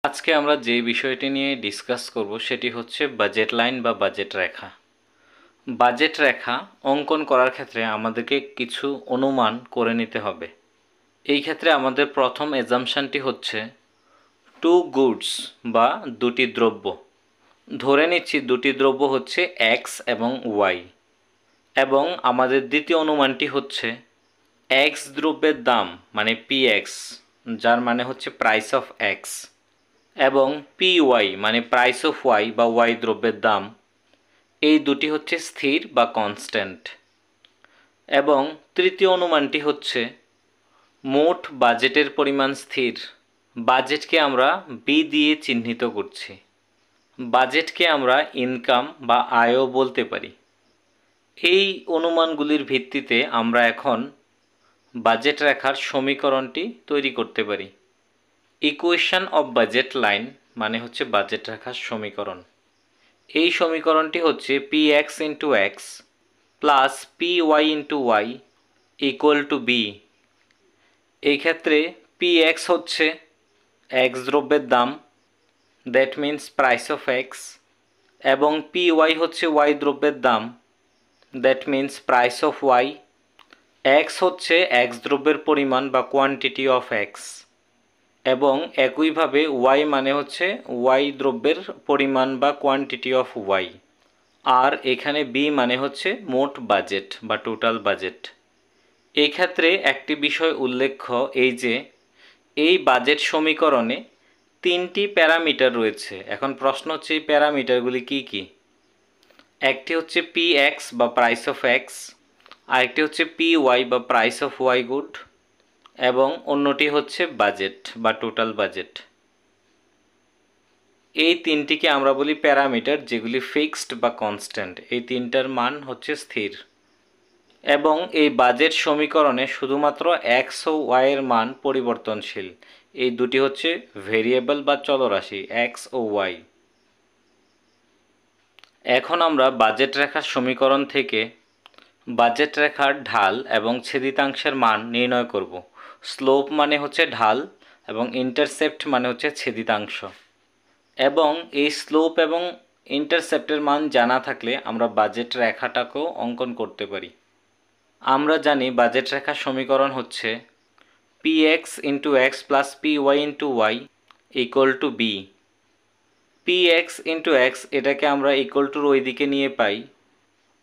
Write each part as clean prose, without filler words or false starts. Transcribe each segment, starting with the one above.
আজকে আমরা যে বিষয়টি নিয়ে ডিসকাস করব সেটি হচ্ছে বাজেট লাইন বা বাজেট রেখা। বাজেট রেখা অঙ্কন করার ক্ষেত্রে আমাদেরকে কিছু অনুমান করে নিতে হবে। এই ক্ষেত্রে আমাদের প্রথম এজাম্পশনটি হচ্ছে টু গুডস বা দুটি দ্রব্য। ধরে নিচ্ছি দুটি দ্রব্য হচ্ছে এক্স এবং ওয়াই, এবং আমাদের দ্বিতীয় অনুমানটি হচ্ছে এক্স দ্রব্যের দাম মানে পি এক্স, যার মানে হচ্ছে প্রাইস অফ এক্স, এবং পি ওয়াই মানে প্রাইস অফ ওয়াই বা ওয়াই দ্রব্যের দাম, এই দুটি হচ্ছে স্থির বা কনস্ট্যান্ট। এবং তৃতীয় অনুমানটি হচ্ছে মোট বাজেটের পরিমাণ স্থির। বাজেটকে আমরা বি দিয়ে চিহ্নিত করছি। বাজেটকে আমরা ইনকাম বা আয়ও বলতে পারি। এই অনুমানগুলির ভিত্তিতে আমরা এখন বাজেট রেখার সমীকরণটি তৈরি করতে পারি। ইকুয়েশন অফ বাজেট লাইন মানে হচ্ছে বাজেট রেখার সমীকরণ। এই সমীকরণটি হচ্ছে p x into x plus p y into y equal to b. এই ক্ষেত্রে পি এক্স হচ্ছে এক্স দ্রব্যের দাম, that means price of x, এবং পি ওয়াই হচ্ছে ওয়াই দ্রব্যের দাম, that means price of y. X হচ্ছে এক্স দ্রব্যের পরিমাণ বা কোয়ান্টিটি অফ এক্স, এবং একইভাবে ওয়াই মানে হচ্ছে ওয়াই দ্রব্যের পরিমাণ বা কোয়ান্টিটি অফ ওয়াই। আর এখানে বি মানে হচ্ছে মোট বাজেট বা টোটাল বাজেট। এই ক্ষেত্রে একটি বিষয় উল্লেখ্য এই যে এই বাজেট সমীকরণে তিনটি প্যারামিটার রয়েছে। এখন প্রশ্ন হচ্ছে এই প্যারামিটারগুলি কি কি? একটি হচ্ছে পি এক্স বা প্রাইস অফ এক্স, আরেকটি হচ্ছে পি ওয়াই বা প্রাইস অফ ওয়াই গুড, এবং অন্যটি হচ্ছে বাজেট বা টোটাল বাজেট। এই তিনটিকে আমরা বলি প্যারামিটার, যেগুলি ফিক্সড বা কনস্ট্যান্ট। এই তিনটার মান হচ্ছে স্থির। এবং এই বাজেট সমীকরণে শুধুমাত্র এক্স ও ওয়াই এর মান পরিবর্তনশীল। এই দুটি হচ্ছে ভেরিয়েবল বা চলরাশি এক্স ও ওয়াই। এখন আমরা বাজেট রেখার সমীকরণ থেকে বাজেট রেখার ঢাল এবং ছেদিতাংশের মান নির্ণয় করব। স্লোপ মানে হচ্ছে ঢাল এবং ইন্টারসেপ্ট মানে হচ্ছে ছেদিতাংশ। এবং এই স্লোপ এবং ইন্টারসেপ্টের মান জানা থাকলে আমরা বাজেট রেখাটাকেও অঙ্কন করতে পারি। আমরা জানি বাজেট রেখার সমীকরণ হচ্ছে p x into x plus p y into y equal to b. P x into x এটাকে আমরা ইকুয়াল টুর ওই দিকে নিয়ে পাই,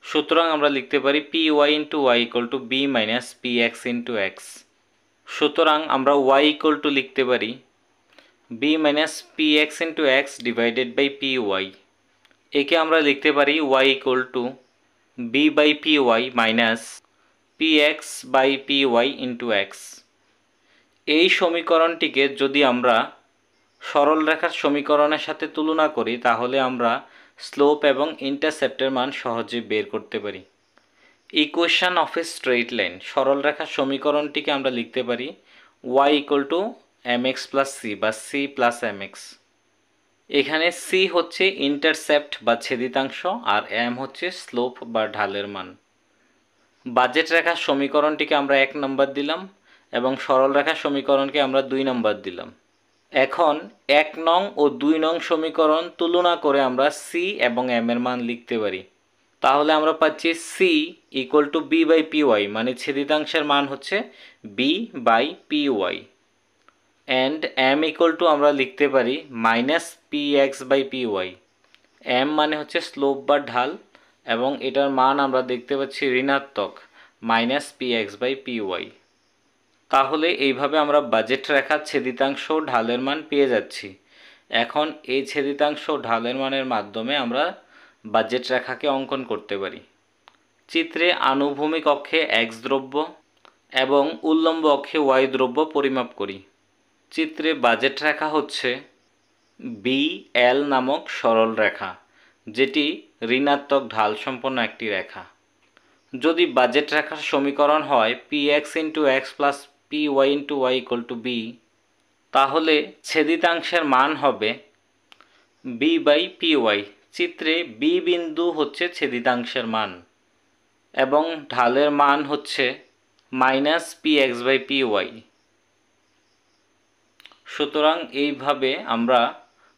সুতরাং আমরা লিখতে পারি p y into y equal to b minus p x into x. সুতরাং আমরা ওয়াই ইকুয়াল টু লিখতে পারি b minus p x into x divided by p y. একে আমরা লিখতে পারি y equal to b by p y minus p x by p y into x. এই সমীকরণটিকে যদি আমরা সরল রেখার সমীকরণের সাথে তুলনা করি তাহলে আমরা স্লোপ এবং ইন্টারসেপ্টের মান সহজে বের করতে পারি। Equation of a straight line, সরল রেখার সমীকরণটিকে আমরা লিখতে পারি y equal to m x plus c বা সি প্লাস এম এক্স। এখানে সি হচ্ছে ইন্টারসেপ্ট বা ছেদিতাংশ আর এম হচ্ছে স্লোপ বা ঢালের মান। বাজেট রেখার সমীকরণটিকে আমরা 1 নম্বর দিলাম এবং সরল রেখার সমীকরণকে আমরা 2 নম্বর দিলাম। এখন 1 নং ও 2 নং সমীকরণ তুলনা করে আমরা সি এবং এম এর মান লিখতে পারি। তাহলে আমরা পাচ্ছি c equal to b by p y, মানে ছেদিতাংশের মান হচ্ছে b by p y, and m equal to আমরা লিখতে পারি minus p x by p y. M মানে হচ্ছে স্লোপ বা ঢাল, এবং এটার মান আমরা দেখতে পাচ্ছি ঋণাত্মক minus p x by p y. তাহলে এইভাবে আমরা বাজেট রেখার ছেদিতাংশ ঢালের মান পেয়ে যাচ্ছি। এখন এই ছেদিতাংশ ঢালের মানের মাধ্যমে আমরা বাজেট রেখাকে অঙ্কন করতে পারি। চিত্রে আনুভূমিক অক্ষে এক্স দ্রব্য এবং উল্লম্ব অক্ষে ওয়াই দ্রব্য পরিমাপ করি। চিত্রে বাজেট রেখা হচ্ছে বি এল নামক সরল রেখা, যেটি ঋণাত্মক ঢাল সম্পন্ন একটি রেখা। যদি বাজেট রেখার সমীকরণ হয় p x into x plus p y into y equal to b, তাহলে ছেদিতাংশের মান হবে বি বাই পি ওয়াই। চিত্রে বি বিন্দু হচ্ছে ছেদিতাংশের মান এবং ঢালের মান হচ্ছে minus p x by p y. সুতরাং এইভাবে আমরা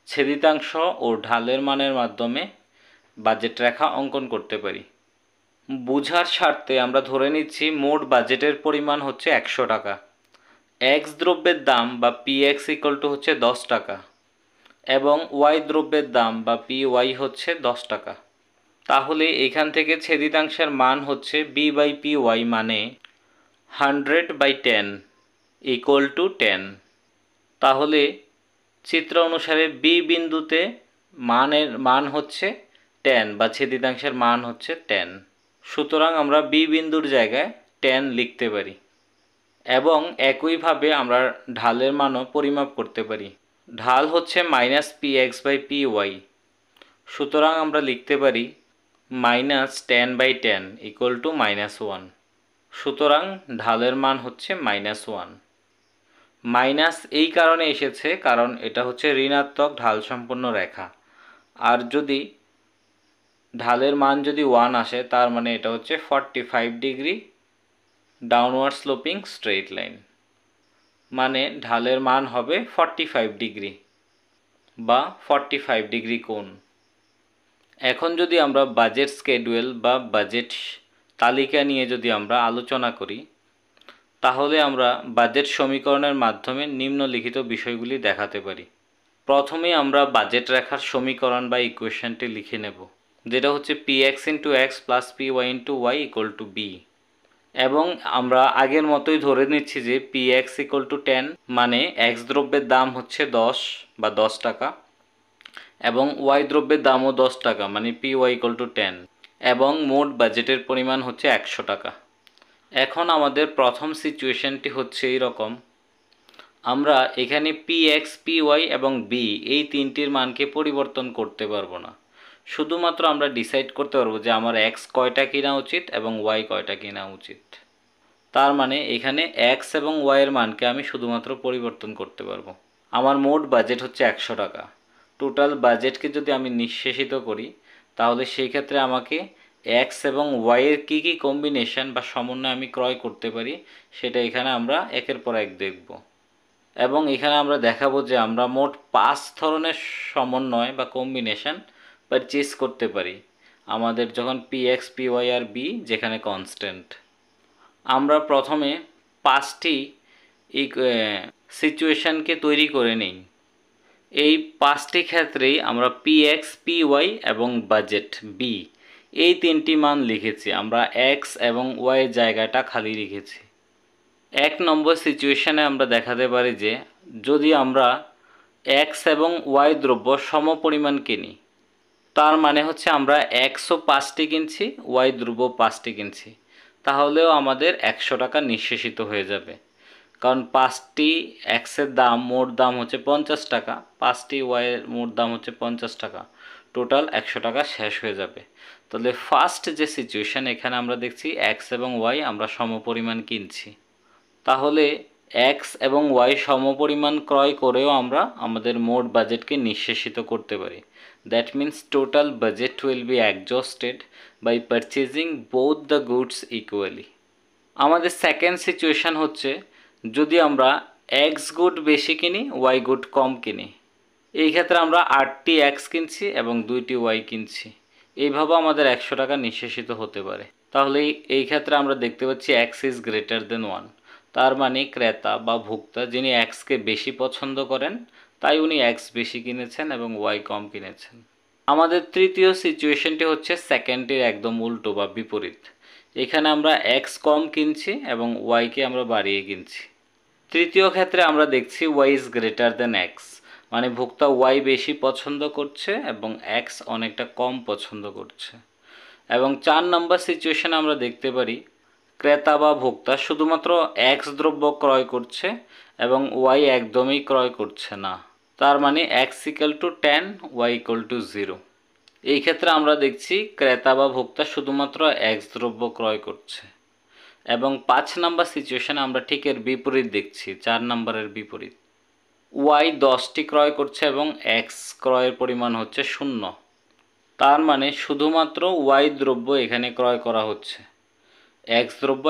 ছেদিতাংশ ও ঢালের মানের মাধ্যমে বাজেট রেখা অঙ্কন করতে পারি। বোঝার স্বার্থে আমরা ধরে নিচ্ছি মোট বাজেটের পরিমাণ হচ্ছে 100 টাকা। এক্স দ্রব্যের দাম বা পি এক্স ইকুয়াল টু হচ্ছে 10 টাকা এবং ওয়াই দ্রব্যের দাম বা পি ওয়াই হচ্ছে 10 টাকা। তাহলে এখান থেকে ছেদিতাংশের মান হচ্ছে বি বাই পি ওয়াই মানে 100/10 ইকুয়াল টু 10। তাহলে চিত্র অনুসারে বি বিন্দুতে মান হচ্ছে 10 বা ছেদিতাংশের মান হচ্ছে 10। সুতরাং আমরা বি বিন্দুর জায়গায় 10 লিখতে পারি এবং একইভাবে আমরা ঢালের মানও পরিমাপ করতে পারি। ঢাল হচ্ছে -px/py। সুতরাং আমরা লিখতে পারি -10/10 ইকুয়াল টু -1। সুতরাং ঢালের মান হচ্ছে -1। মাইনাস এই কারণে এসেছে কারণ এটা হচ্ছে ঋণাত্মক ঢাল সম্পন্ন রেখা, আর যদি ঢালের মান যদি 1 আসে তার মানে এটা হচ্ছে 45 degree downward sloping straight line, মানে ঢালের মান হবে 45 ডিগ্রি বা 45 ডিগ্রি কোণ। এখন যদি আমরা বাজেট স্কেডুয়েল বা বাজেট তালিকা নিয়ে যদি আমরা আলোচনা করি, তাহলে আমরা বাজেট সমীকরণের মাধ্যমে নিম্নলিখিত বিষয়গুলি দেখাতে পারি। প্রথমে আমরা বাজেট রেখার সমীকরণ বা ইকুয়েশনটি লিখে নেব, যেটা হচ্ছে px × x + py × y = b। এবং আমরা আগের মতোই ধরে নিচ্ছি যে px = 10 মানে x দ্রব্যের দাম হচ্ছে 10 বা 10 টাকা এবং y দ্রব্যের দামও 10 টাকা মানে py = 10 এবং মোট বাজেটের পরিমাণ হচ্ছে 100 টাকা। এখন আমাদের প্রথম সিচুয়েশনটি হচ্ছে এইরকম, আমরা এখানে px, py এবং b এই তিনটির মানকে পরিবর্তন করতে পারবো না। শুধুমাত্র আমরা ডিসাইড করতে পারবো যে আমার x কয়টা কেনা উচিত এবং y কয়টা কেনা উচিত। তার মানে এখানে x এবং y এর মানকে আমি শুধুমাত্র পরিবর্তন করতে পারবো। আমার মোট বাজেট হচ্ছে 100 টাকা। টোটাল বাজেটকে যদি আমি নিঃশেষিত করি তাহলে সেই ক্ষেত্রে আমাকে x এবং y এর কী কী কম্বিনেশন বা সমন্বয় আমি ক্রয় করতে পারি সেটা এখানে আমরা একের পর এক দেখব এবং এখানে আমরা দেখাবো যে আমরা মোট 5 ধরনের সমন্বয় বা কম্বিনেশন পারচেজ করতে পারি আমাদের যখন px, py আর b যেখানে কনস্ট্যান্ট। আমরা প্রথমে 5টি সিচুয়েশনকে তৈরি করে নিই। এই 5টি ক্ষেত্রেই আমরা px, py এবং বাজেট b এই তিনটি মান লিখেছি, আমরা x এবং y জায়গাটা খালি রেখেছি। 1 নম্বর সিচুয়েশনে আমরা দেখাতে পারি যে যদি আমরা x এবং y দ্রব্য সমপরিমাণ কিনি, তার মানে হচ্ছে আমরা xও 5টি কিনছি, y দ্রব্য 5টি কিনছি, তাহলেও আমাদের 100 টাকা নিঃশেষিত হয়ে যাবে, কারণ 5টি এক্সের দাম মোট দাম হচ্ছে 50 টাকা, 5টি ওয়াইয়ের মোট দাম হচ্ছে 50 টাকা, টোটাল 100 টাকা শেষ হয়ে যাবে। তাহলে ফার্স্ট যে সিচুয়েশান এখানে আমরা দেখছি এক্স এবং ওয়াই আমরা সমপরিমাণ কিনছি, তাহলে এক্স এবং ওয়াই সমপরিমাণ ক্রয় করেও আমরা আমাদের মোট বাজেটকে নিঃশেষিত করতে পারি। That means total budget will be exhausted by purchasing both the goods equally. আমাদের সেকেন্ড সিচুয়েশান হচ্ছে যদি আমরা এক্স গুড বেশি কিনি, ওয়াই গুড কম কিনি। এই ক্ষেত্রে আমরা 8টি এক্স কিনছি এবং 2টি ওয়াই কিনছি, এইভাবে আমাদের 100 টাকা নিঃশেষিত হতে পারে। তাহলে এই ক্ষেত্রে আমরা দেখতে পাচ্ছি এক্স ইজ গ্রেটার দেন 1, তার মানে ক্রেতা বা ভোক্তা যিনি এক্সকে বেশি পছন্দ করেন তাই উনি এক্স বেশি কিনেছেন এবং ওয়াই কম কিনেছেন। আমাদের তৃতীয় সিচুয়েশনটি হচ্ছে সেকেন্ডের একদম উল্টো বা বিপরীত। এখানে আমরা এক্স কম কিনছি এবং ওয়াইকে আমরা বাড়িয়ে কিনছি। তৃতীয় ক্ষেত্রে আমরা দেখছি y is greater than x, মানে ভোক্তা ওয়াই বেশি পছন্দ করছে এবং এক্স অনেকটা কম পছন্দ করছে। এবং 4 নম্বর সিচুয়েশনে আমরা দেখতে পারি ক্রেতা বা ভোক্তা শুধুমাত্র এক্স দ্রব্য ক্রয় করছে এবং ওয়াই একদমই ক্রয় করছে না, তার মানে x equal to 10, y equal to 0। এই ক্ষেত্রে আমরা দেখছি ক্রেতা বা ভোক্তা শুধুমাত্র এক্স দ্রব্য ক্রয় করছে। এবং 5 নম্বর সিচুয়েশনে আমরা ঠিক এর বিপরীত দেখছি, 4 নম্বরের বিপরীত। ওয়াই 10টি ক্রয় করছে এবং এক্স ক্রয়ের পরিমাণ হচ্ছে 0, তার মানে শুধুমাত্র ওয়াই দ্রব্য এখানে ক্রয় করা হচ্ছে, এক্স দ্রব্য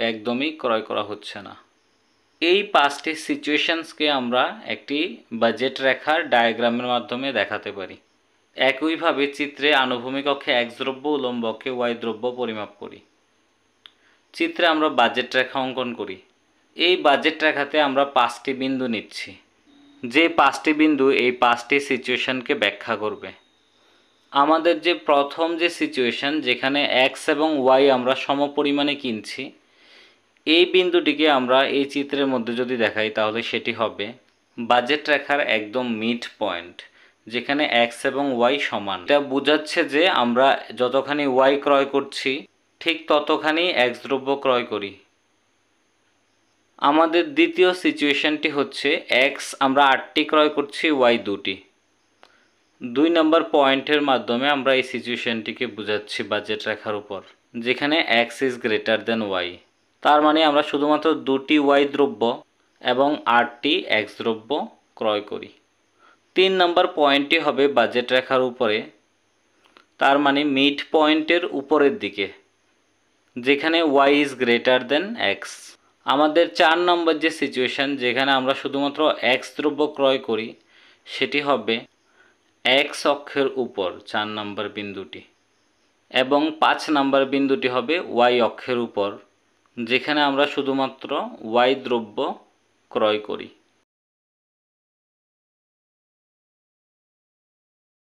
একদমই ক্রয় করা হচ্ছে না। এই পাঁচটি সিচুয়েশনসকে আমরা একটি বাজেট রেখার ডায়াগ্রামের মাধ্যমে দেখাতে পারি। একইভাবে চিত্রে আনুভূমিক অক্ষে x দ্রব্য, উল্লম্ব অক্ষে y দ্রব্য পরিমাপ করি। চিত্রে আমরা বাজেট রেখা অঙ্কন করি। এই বাজেট রেখাতে আমরা পাঁচটি বিন্দু নিচ্ছি, যে পাঁচটি বিন্দু এই পাঁচটি সিচুয়েশনকে ব্যাখ্যা করবে। আমাদের যে প্রথম যে সিচুয়েশন, যেখানে x এবং y আমরা সমপরিমাণে কিনছি, এই বিন্দুটিকে আমরা এই চিত্রের মধ্যে যদি দেখাই তাহলে সেটি হবে বাজেট রেখার একদম মিড পয়েন্ট, যেখানে x এবং y সমান। এটা বোঝাচ্ছে যে আমরা যতখানি y ক্রয় করছি ঠিক ততখানি x দ্রব্য ক্রয় করি। আমাদের দ্বিতীয় সিচুয়েশনটি হচ্ছে x আমরা 8টি ক্রয় করছি, y 2টি। 2 নম্বর পয়েন্টের মাধ্যমে আমরা এই সিচুয়েশনটিকে বোঝাচ্ছি বাজেট রেখার উপর, যেখানে x is greater then y। তার মানে আমরা শুধুমাত্র 2টি y দ্রব্য এবং 8টি x দ্রব্য ক্রয় করি। 3 নম্বর পয়েন্টটি হবে বাজেট রেখার উপরে, তার মানে মিড পয়েন্টের উপরের দিকে, যেখানে y is greater then x। আমাদের 4 নম্বর যে সিচুয়েশন, যেখানে আমরা শুধুমাত্র x দ্রব্য ক্রয় করি, সেটি হবে x অক্ষের উপর 4 নম্বর বিন্দুটি, এবং 5 নম্বর বিন্দুটি হবে y অক্ষের উপর, যেখানে আমরা শুধুমাত্র y দ্রব্য ক্রয় করি।